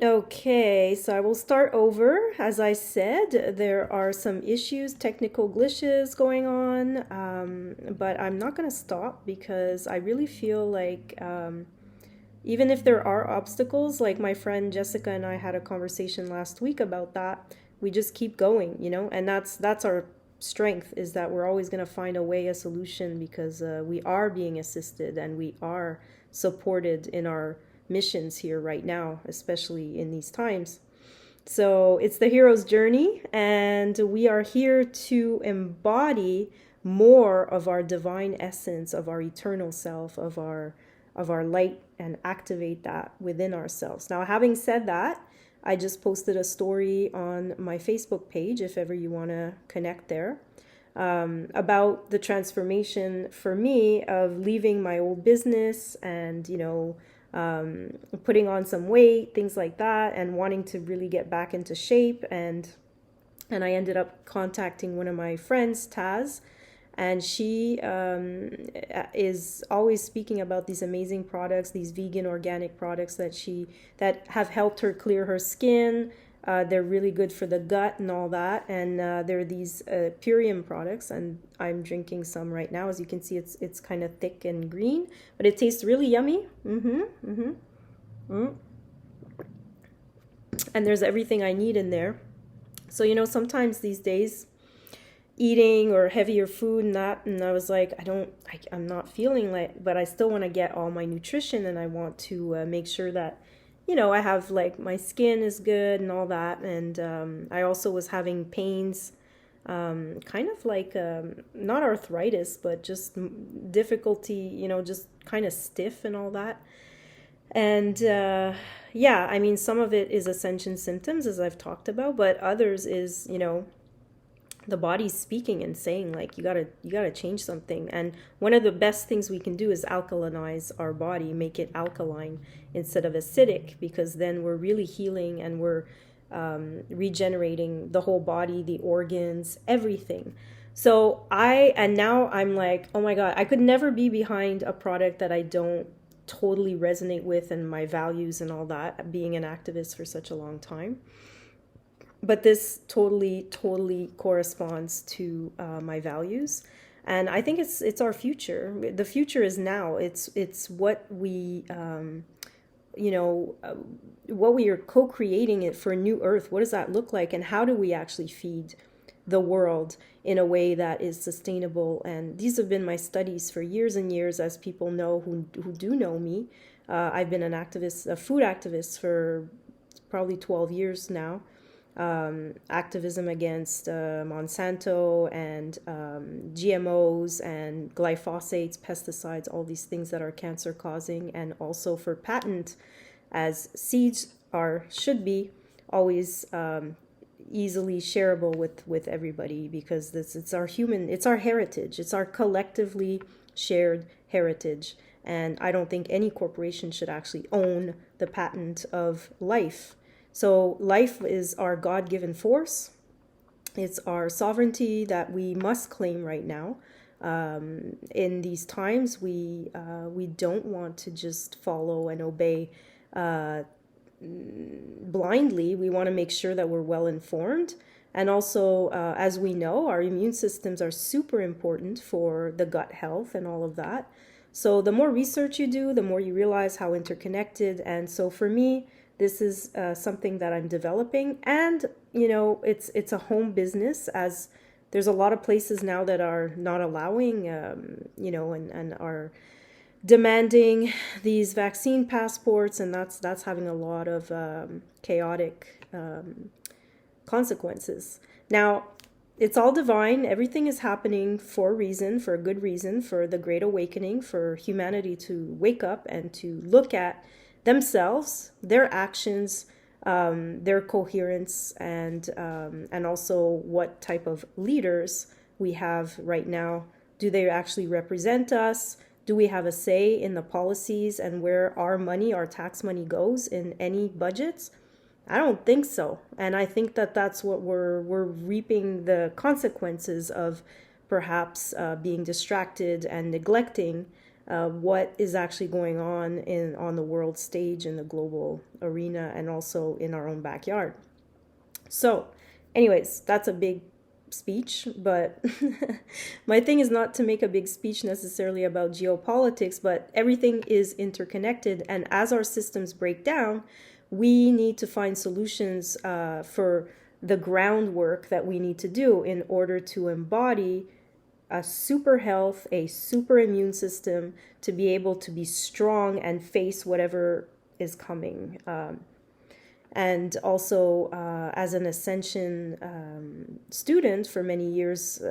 Okay, so I will start over. As I said, there are some issues, technical glitches going on, but I'm not going to stop because I really feel like even if there are obstacles, like my friend Jessica and I had a conversation last week about that, we just keep going, and that's our strength is that we're always going to find a way, a solution, because we are being assisted and we are supported in our missions here right now, especially in these times. So it's the hero's journey, and we are here to embody more of our divine essence, of our eternal self, of our light, and activate that within ourselves. Now, having said that, I just posted a story on my Facebook page, if ever you want to connect there, about the transformation for me of leaving my old business and, putting on some weight, things like that, and wanting to really get back into shape. And I ended up contacting one of my friends, Taz, and she is always speaking about these amazing products, these vegan organic products that have helped her clear her skin. They're really good for the gut and all that, and they're these Purium products, and I'm drinking some right now. As you can see, it's kind of thick and green, but it tastes really yummy. Mm. And there's everything I need in there. So sometimes these days, eating or heavier food and that, and I was like, I'm not feeling like, but I still want to get all my nutrition, and I want to make sure that I have, like, my skin is good and all that. And I also was having pains, kind of like not arthritis, but just difficulty, just kind of stiff and all that. And yeah, I mean, some of it is Ascension symptoms, as I've talked about, but others is, the body's speaking and saying, like, you gotta change something. And one of the best things we can do is alkalinize our body, make it alkaline instead of acidic, because then we're really healing, and we're regenerating the whole body, the organs, everything. So now I'm like, oh my God, I could never be behind a product that I don't totally resonate with, and my values and all that, being an activist for such a long time. But this totally corresponds to my values, and I think it's our future. The future is now. It's what we you know uh, what we are co-creating it for a new earth. What does that look like, and how do we actually feed the world in a way that is sustainable? And these have been my studies for years and years, as people know who do know me. I've been an activist, a food activist, for probably 12 years now. Activism against Monsanto and GMOs and glyphosates, pesticides, all these things that are cancer causing, and also for patent, as seeds should be always easily shareable with everybody, because it's our heritage, it's our collectively shared heritage. And I don't think any corporation should actually own the patent of life. So life is our God-given force. It's our sovereignty that we must claim right now. In these times, we don't want to just follow and obey blindly. We want to make sure that we're well informed. And also, as we know, our immune systems are super important for the gut health and all of that. So the more research you do, the more you realize how interconnected. And so for me, this is something that I'm developing. And, it's a home business, as there's a lot of places now that are not allowing, and are demanding these vaccine passports, and that's having a lot of chaotic consequences. Now, it's all divine. Everything is happening for a reason, for a good reason, for the great awakening, for humanity to wake up and to look at themselves, their actions, their coherence, and also what type of leaders we have right now. Do they actually represent us? Do we have a say in the policies and where our money, our tax money, goes in any budgets? I don't think so. And I think that that's what we're reaping the consequences of, perhaps being distracted and neglecting what is actually going on the world stage, in the global arena, and also in our own backyard. So, anyways, that's a big speech, but my thing is not to make a big speech necessarily about geopolitics, but everything is interconnected, and as our systems break down, we need to find solutions for the groundwork that we need to do in order to embody a super health, a super immune system, to be able to be strong and face whatever is coming. And also, as an Ascension student for many years,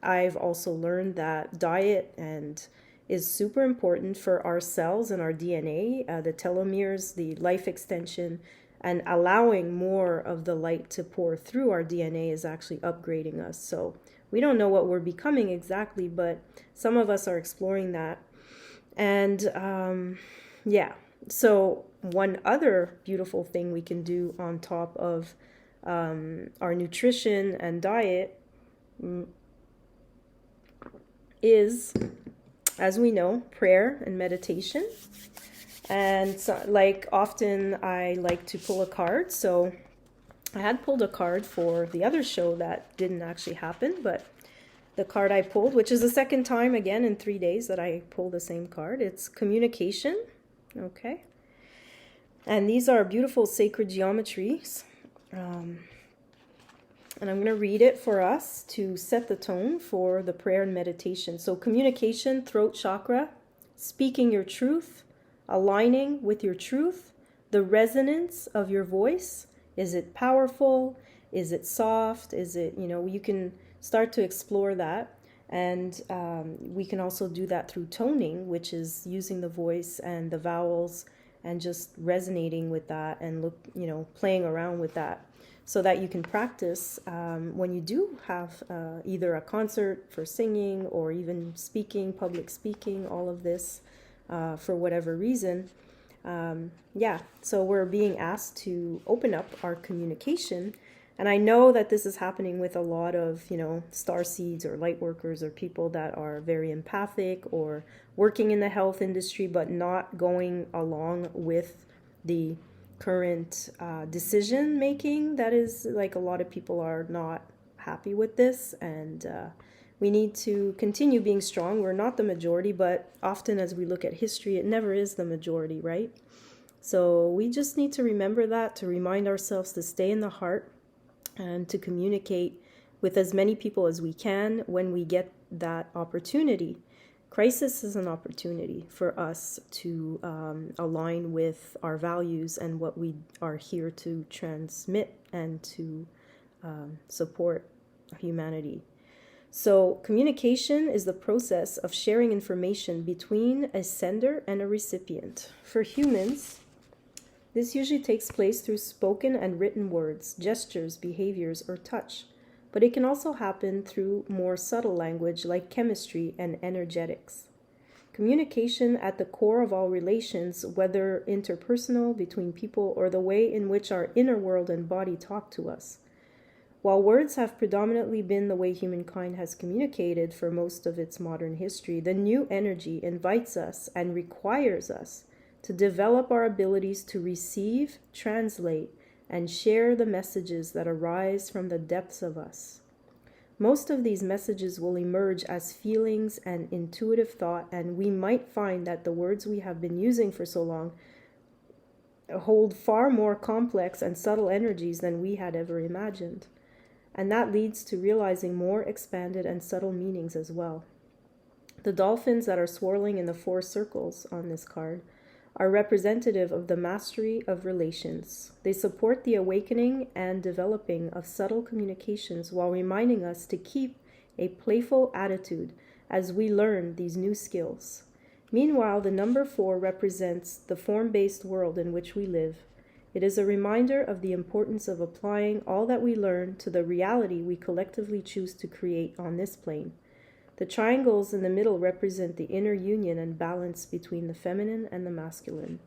I've also learned that diet is super important for our cells and our DNA, the telomeres, the life extension, and allowing more of the light to pour through our DNA is actually upgrading us. So we don't know what we're becoming exactly, but some of us are exploring that. And yeah, so one other beautiful thing we can do on top of our nutrition and diet is, as we know, prayer and meditation. And so, like, often I like to pull a card. So I had pulled a card for the other show that didn't actually happen, but the card I pulled, which is the second time again in 3 days that I pulled the same card, it's communication. Okay. And these are beautiful sacred geometries. And I'm going to read it for us to set the tone for the prayer and meditation. So communication, throat chakra, speaking your truth, aligning with your truth, the resonance of your voice. Is it powerful? Is it soft? Is it, you can start to explore that. And we can also do that through toning, which is using the voice and the vowels and just resonating with that and playing around with that, so that you can practice when you do have either a concert for singing or even speaking, public speaking, all of this for whatever reason. So we're being asked to open up our communication. And I know that this is happening with a lot of, star seeds or light workers or people that are very empathic or working in the health industry, but not going along with the current decision making. That is, like, a lot of people are not happy with this, and we need to continue being strong. We're not the majority, but often as we look at history, it never is the majority, right? So we just need to remember that, to remind ourselves to stay in the heart and to communicate with as many people as we can when we get that opportunity. Crisis is an opportunity for us to align with our values and what we are here to transmit and to support humanity. So communication is the process of sharing information between a sender and a recipient. For humans, this usually takes place through spoken and written words, gestures, behaviors, or touch. But it can also happen through more subtle language like chemistry and energetics. Communication at the core of all relations, whether interpersonal, between people, or the way in which our inner world and body talk to us. While words have predominantly been the way humankind has communicated for most of its modern history, the new energy invites us and requires us to develop our abilities to receive, translate, and share the messages that arise from the depths of us. Most of these messages will emerge as feelings and intuitive thought, and we might find that the words we have been using for so long hold far more complex and subtle energies than we had ever imagined. And that leads to realizing more expanded and subtle meanings as well. The dolphins that are swirling in the 4 circles on this card are representative of the mastery of relations. They support the awakening and developing of subtle communications while reminding us to keep a playful attitude as we learn these new skills. Meanwhile, the number 4 represents the form-based world in which we live. It is a reminder of the importance of applying all that we learn to the reality we collectively choose to create on this plane. The triangles in the middle represent the inner union and balance between the feminine and the masculine.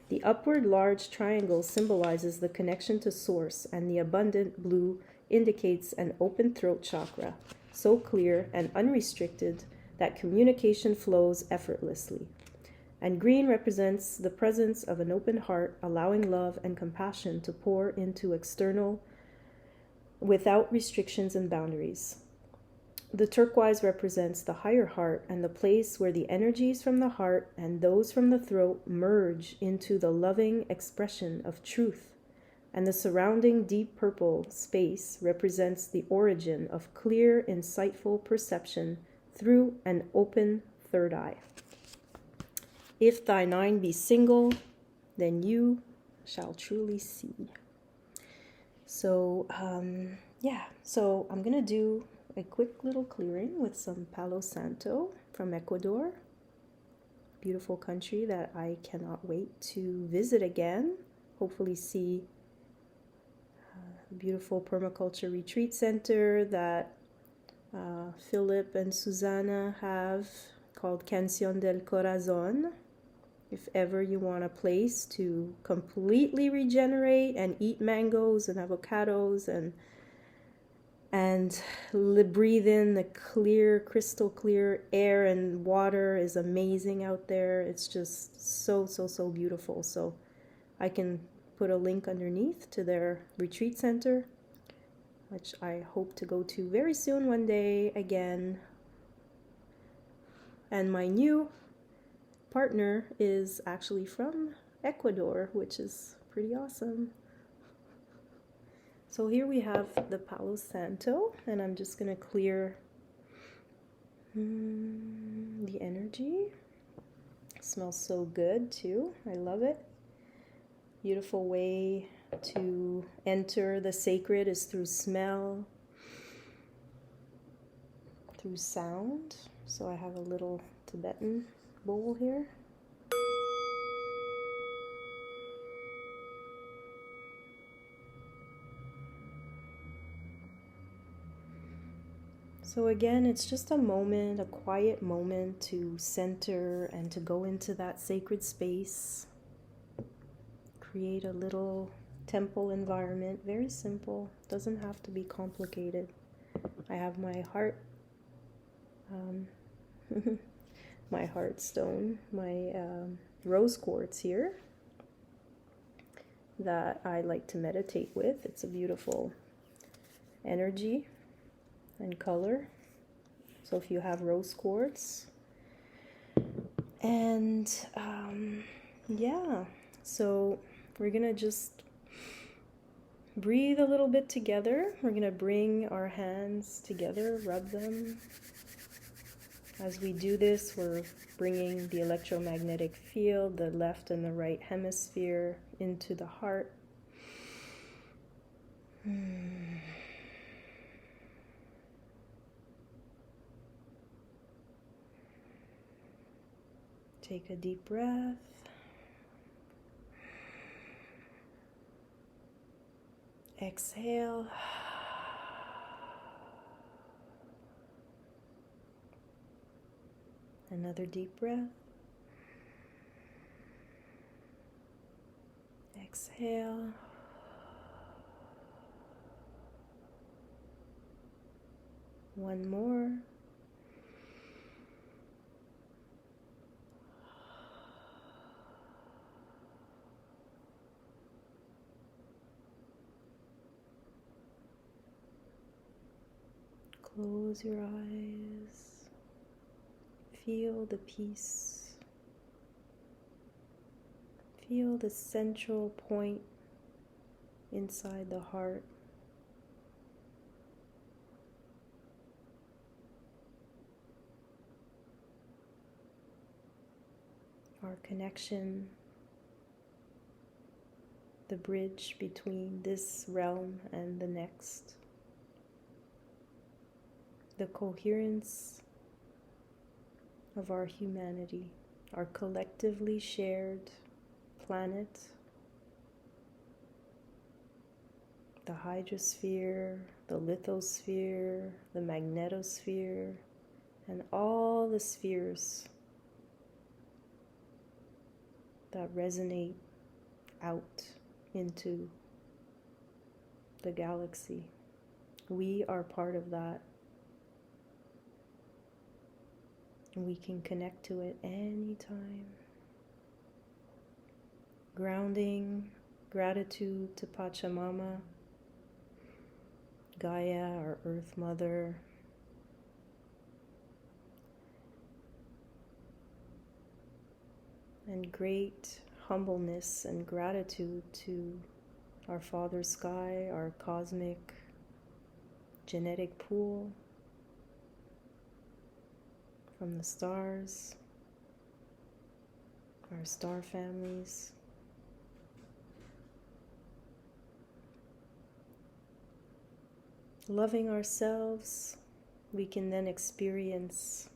The upward large triangle symbolizes the connection to source, and the abundant blue indicates an open throat chakra, so clear and unrestricted that communication flows effortlessly. And green represents the presence of an open heart, allowing love and compassion to pour into external without restrictions and boundaries. The turquoise represents the higher heart and the place where the energies from the heart and those from the throat merge into the loving expression of truth. And the surrounding deep purple space represents the origin of clear, insightful perception through an open third eye. If thy nine be single, then you shall truly see. So, so I'm going to do a quick little clearing with some Palo Santo from Ecuador. Beautiful country that I cannot wait to visit again. Hopefully see a beautiful permaculture retreat center that Philip and Susana have called Canción del Corazón. If ever you want a place to completely regenerate and eat mangoes and avocados and breathe in the clear, crystal clear air and water is amazing out there. It's just so, so, so beautiful. So I can put a link underneath to their retreat center, which I hope to go to very soon one day again. And my new partner is actually from Ecuador, which is pretty awesome. So here we have the Palo Santo, and I'm just going to clear the energy. It smells so good too. I love it. Beautiful way to enter the sacred is through smell, through sound. So I have a little Tibetan bowl here. So again, it's just a moment, a quiet moment to center and to go into that sacred space. Create a little temple environment, very simple, doesn't have to be complicated. I have my heart, my heart stone, my rose quartz here that I like to meditate with. It's a beautiful energy and color. So if you have rose quartz, and so we're gonna just breathe a little bit together. We're gonna bring our hands together, rub them. As we do this, we're bringing the electromagnetic field, the left and the right hemisphere, into the heart. Take a deep breath. Exhale. Another deep breath. Exhale. One more. Close your eyes. Feel the peace. Feel the central point inside the heart. Our connection, the bridge between this realm and the next. The coherence of our humanity, our collectively shared planet, the hydrosphere, the lithosphere, the magnetosphere, and all the spheres that resonate out into the galaxy. We are part of that. And we can connect to it anytime. Grounding, gratitude to Pachamama, Gaia, our Earth Mother. And great humbleness and gratitude to our Father Sky, our cosmic genetic pool from the stars, our star families. Loving ourselves, we can then experience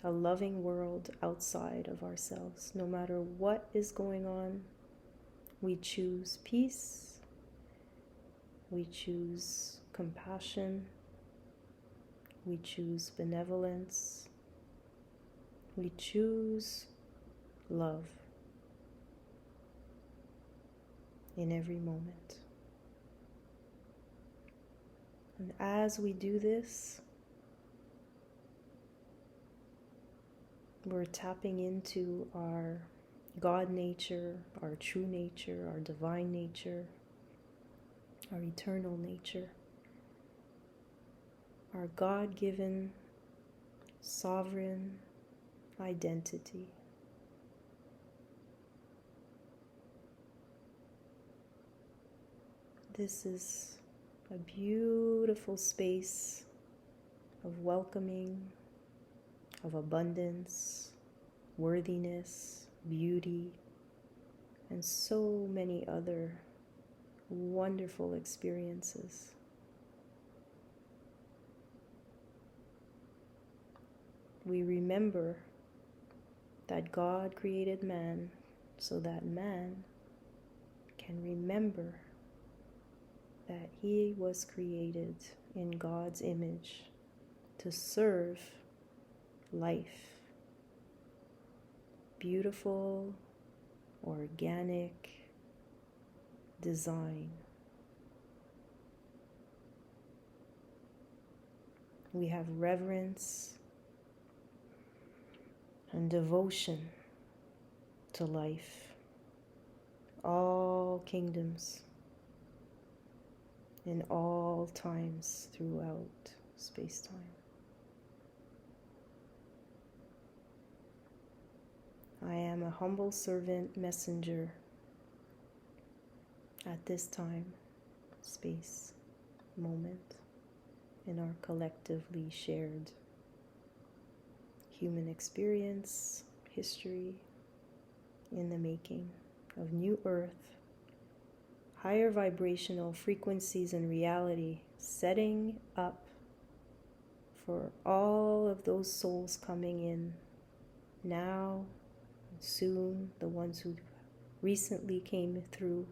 a loving world outside of ourselves. No matter what is going on, we choose peace, we choose compassion, we choose benevolence, we choose love in every moment. And as we do this, we're tapping into our God nature, our true nature, our divine nature, our eternal nature, our God-given sovereign identity. This is a beautiful space of welcoming, of abundance, worthiness, beauty, and so many other wonderful experiences. We remember that God created man so that man can remember that he was created in God's image to serve life. Beautiful, organic design. We have reverence and devotion to life, all kingdoms, in all times throughout space-time. I am a humble servant messenger at this time, space, moment, in our collectively shared human experience, history, in the making of new earth, higher vibrational frequencies and reality, setting up for all of those souls coming in now, soon, the ones who recently came through.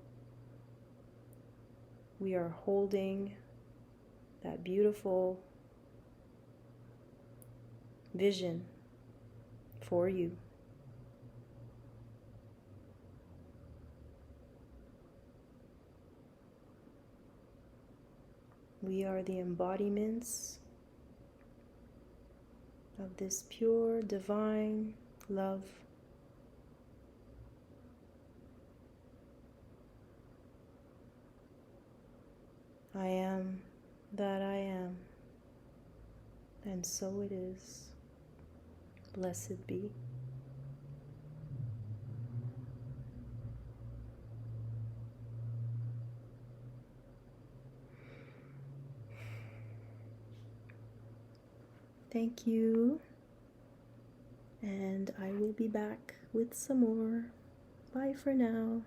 We are holding that beautiful vision for you. We are the embodiments of this pure divine love. I am that I am, and so it is. Blessed be. Thank you, and I will be back with some more. Bye for now.